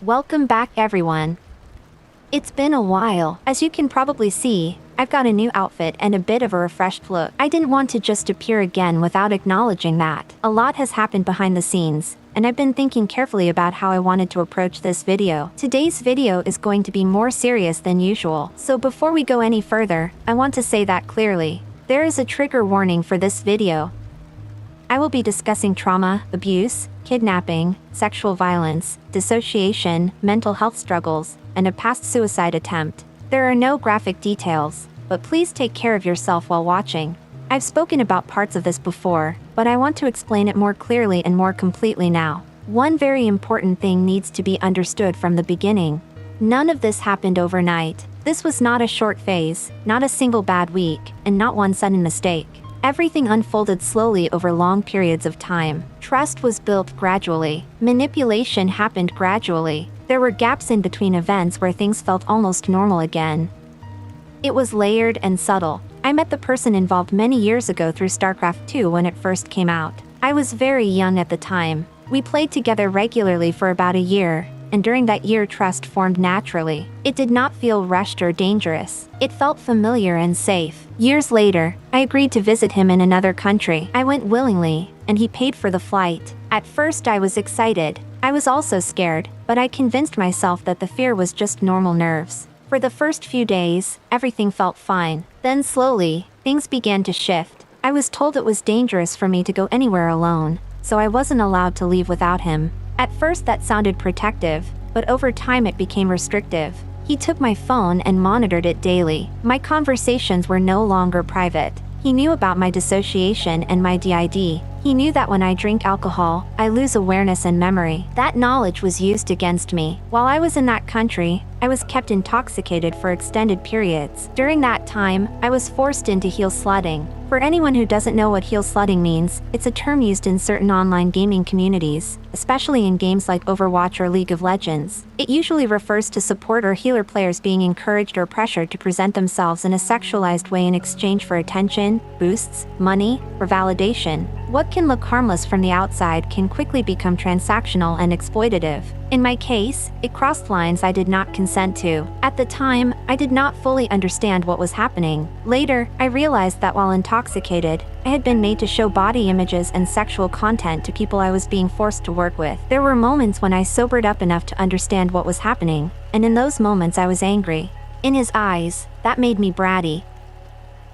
Welcome back, everyone. It's been a while. As you can probably see, I've got a new outfit and a bit of a refreshed look. I didn't want to just appear again without acknowledging that. A lot has happened behind the scenes, and I've been thinking carefully about how I wanted to approach this video. Today's video is going to be more serious than usual, so before we go any further, I want to say that clearly. There is a trigger warning for this video. I will be discussing trauma, abuse, kidnapping, sexual violence, dissociation, mental health struggles, and a past suicide attempt. There are no graphic details, but please take care of yourself while watching. I've spoken about parts of this before, but I want to explain it more clearly and more completely now. One very important thing needs to be understood from the beginning. None of this happened overnight. This was not a short phase, not a single bad week, and not one sudden mistake. Everything unfolded slowly over long periods of time. Trust was built gradually. Manipulation happened gradually. There were gaps in between events where things felt almost normal again. It was layered and subtle. I met the person involved many years ago through StarCraft 2 when it first came out. I was very young at the time. We played together regularly for about a year, and during that year trust formed naturally. It did not feel rushed or dangerous. It felt familiar and safe. Years later, I agreed to visit him in another country. I went willingly, and he paid for the flight. At first I was excited. I was also scared, but I convinced myself that the fear was just normal nerves. For the first few days, everything felt fine. Then slowly, things began to shift. I was told it was dangerous for me to go anywhere alone, so I wasn't allowed to leave without him. At first that sounded protective, but over time it became restrictive. He took my phone and monitored it daily. My conversations were no longer private. He knew about my dissociation and my DID. He knew that when I drink alcohol, I lose awareness and memory. That knowledge was used against me. While I was in that country, I was kept intoxicated for extended periods. During that time, I was forced into heel slutting. For anyone who doesn't know what heel slutting means, it's a term used in certain online gaming communities, especially in games like Overwatch or League of Legends. It usually refers to support or healer players being encouraged or pressured to present themselves in a sexualized way in exchange for attention, boosts, money, or validation. What can look harmless from the outside can quickly become transactional and exploitative. In my case, it crossed lines I did not consent to. At the time, I did not fully understand what was happening. Later, I realized that while intoxicated, I had been made to show body images and sexual content to people I was being forced to work with. There were moments when I sobered up enough to understand what was happening, and in those moments I was angry. In his eyes, that made me bratty.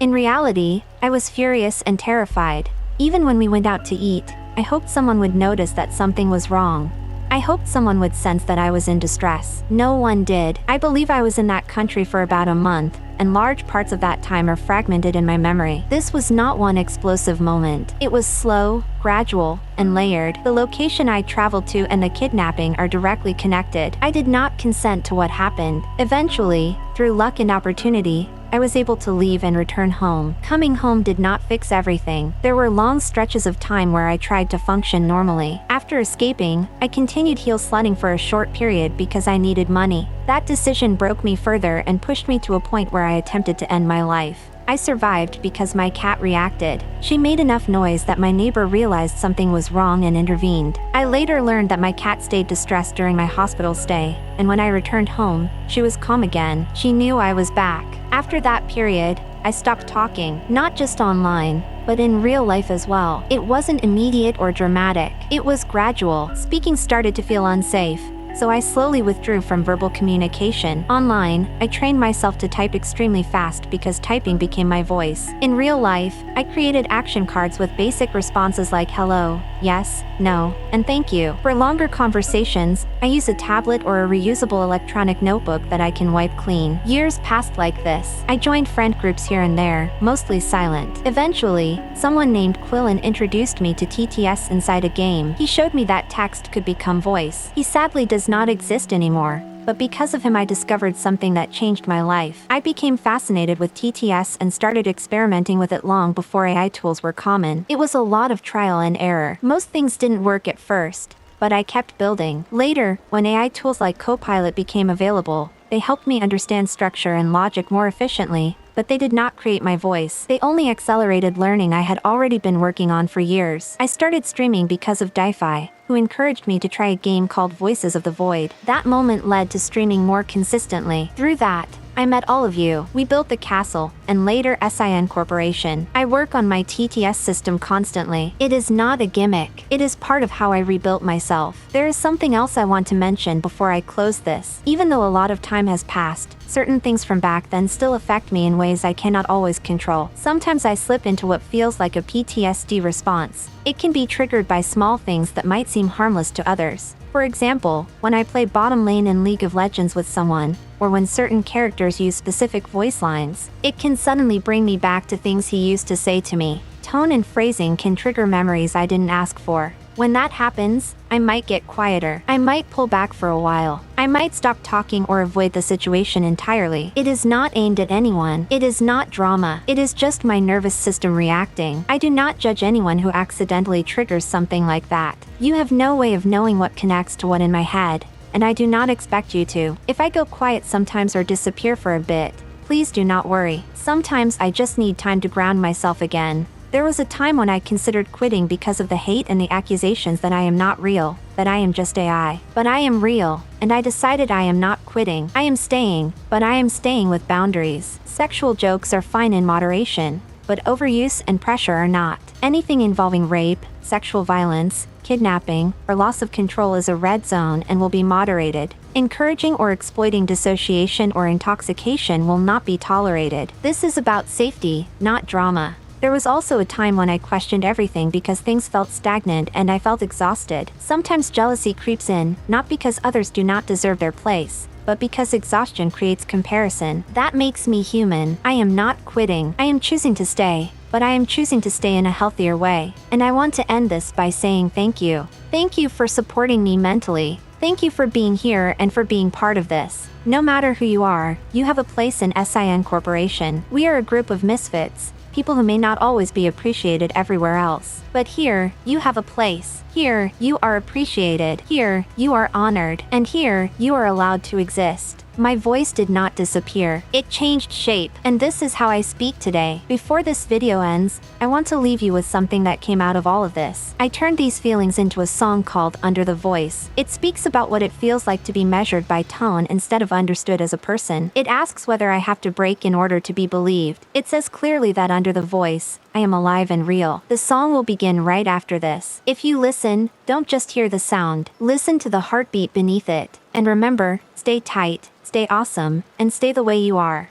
In reality, I was furious and terrified. Even when we went out to eat, I hoped someone would notice that something was wrong. I hoped someone would sense that I was in distress. No one did. I believe I was in that country for about a month, and large parts of that time are fragmented in my memory. This was not one explosive moment. It was slow, gradual, and layered. The location I traveled to and the kidnapping are directly connected. I did not consent to what happened. Eventually, through luck and opportunity, I was able to leave and return home. Coming home did not fix everything. There were long stretches of time where I tried to function normally. After escaping, I continued heel slutting for a short period because I needed money. That decision broke me further and pushed me to a point where I attempted to end my life. I survived because my cat reacted. She made enough noise that my neighbor realized something was wrong and intervened. I later learned that my cat stayed distressed during my hospital stay, and when I returned home, she was calm again. She knew I was back. After that period, I stopped talking, not just online, but in real life as well. It wasn't immediate or dramatic. It was gradual. Speaking started to feel unsafe, so I slowly withdrew from verbal communication. Online, I trained myself to type extremely fast because typing became my voice. In real life, I created action cards with basic responses like hello, yes, no, and thank you. For longer conversations, I use a tablet or a reusable electronic notebook that I can wipe clean. Years passed like this. I joined friend groups here and there, mostly silent. Eventually, someone named Quillen introduced me to TTS inside a game. He showed me that text could become voice. He sadly does not exist anymore, but because of him I discovered something that changed my life. I became fascinated with TTS and started experimenting with it long before AI tools were common. It was a lot of trial and error. Most things didn't work at first, but I kept building. Later, when AI tools like Copilot became available, they helped me understand structure and logic more efficiently, but they did not create my voice. They only accelerated learning I had already been working on for years. I started streaming because of Di-Fi, who encouraged me to try a game called Voices of the Void. That moment led to streaming more consistently. Through that, I met all of you. We built the castle, and later SIN Corporation. I work on my TTS system constantly. It is not a gimmick. It is part of how I rebuilt myself. There is something else I want to mention before I close this. Even though a lot of time has passed, certain things from back then still affect me in ways I cannot always control. Sometimes I slip into what feels like a PTSD response. It can be triggered by small things that might seem harmless to others. For example, when I play bottom lane in League of Legends with someone, or when certain characters use specific voice lines, it can suddenly bring me back to things he used to say to me. Tone and phrasing can trigger memories I didn't ask for. When that happens, I might get quieter. I might pull back for a while. I might stop talking or avoid the situation entirely. It is not aimed at anyone. It is not drama. It is just my nervous system reacting. I do not judge anyone who accidentally triggers something like that. You have no way of knowing what connects to what in my head, and I do not expect you to. If I go quiet sometimes or disappear for a bit, please do not worry. Sometimes I just need time to ground myself again. There was a time when I considered quitting because of the hate and the accusations that I am not real, that I am just AI. But I am real, and I decided I am not quitting. I am staying, but I am staying with boundaries. Sexual jokes are fine in moderation, but overuse and pressure are not. Anything involving rape, sexual violence, kidnapping, or loss of control is a red zone and will be moderated. Encouraging or exploiting dissociation or intoxication will not be tolerated. This is about safety, not drama. There was also a time when I questioned everything because things felt stagnant and I felt exhausted. Sometimes jealousy creeps in, not because others do not deserve their place, but because exhaustion creates comparison. That makes me human. I am not quitting. I am choosing to stay, but I am choosing to stay in a healthier way. And I want to end this by saying thank you. Thank you for supporting me mentally. Thank you for being here and for being part of this. No matter who you are, you have a place in SIN Corporation. We are a group of misfits. People who may not always be appreciated everywhere else. But here, you have a place. Here, you are appreciated. Here, you are honored. And here, you are allowed to exist. My voice did not disappear. It changed shape. And this is how I speak today. Before this video ends, I want to leave you with something that came out of all of this. I turned these feelings into a song called Under the Voice. It speaks about what it feels like to be measured by tone instead of understood as a person. It asks whether I have to break in order to be believed. It says clearly that under the voice, I am alive and real. The song will begin right after this. If you listen, don't just hear the sound. Listen to the heartbeat beneath it. And remember, stay tight, stay awesome, and stay the way you are.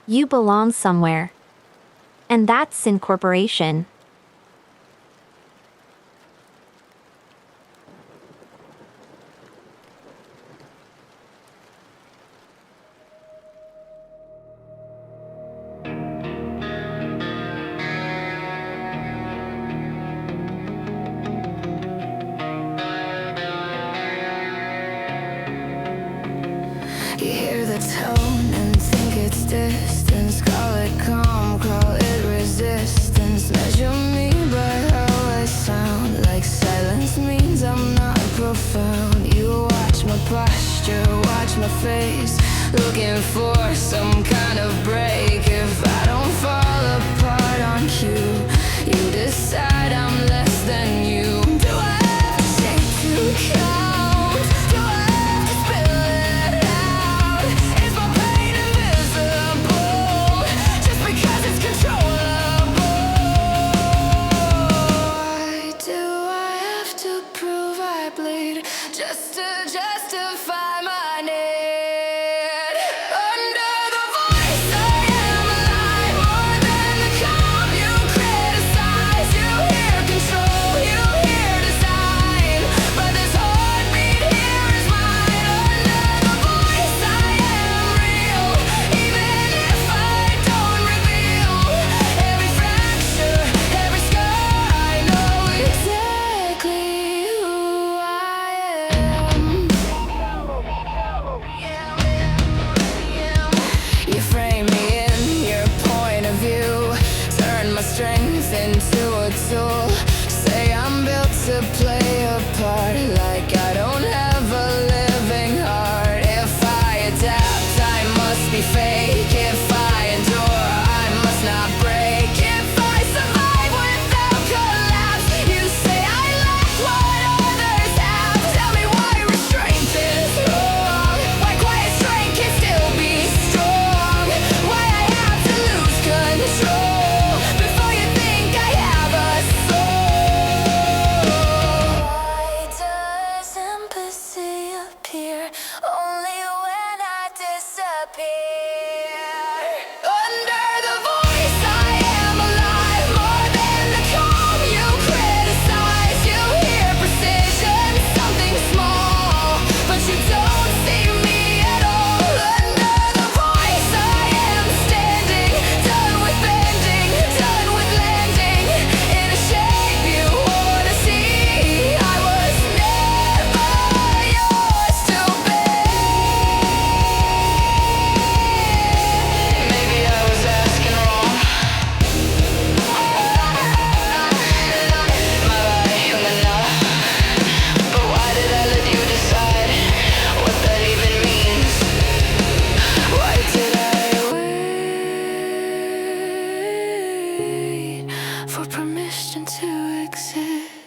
You belong somewhere. And that's incorporation. You hear the tone and think it's distance. Call it calm, call it resistance. Measure me by how I sound. Like silence means I'm not profound. You watch my posture, watch my face, looking for some kind of break. If I don't fall apart on cue, you decide I'm less than you. Do I have to take 2 count? Do I have to spill it out? Is my pain invisible just because it's controllable? Why do I have to prove I bleed just to justify my need? Under the voice, I am alive. More than the calm you criticize. You hear control, you hear design, but this heartbeat here is mine. Under the voice, I am real, even if I don't reveal every fracture, every scar. I know exactly who I am. head.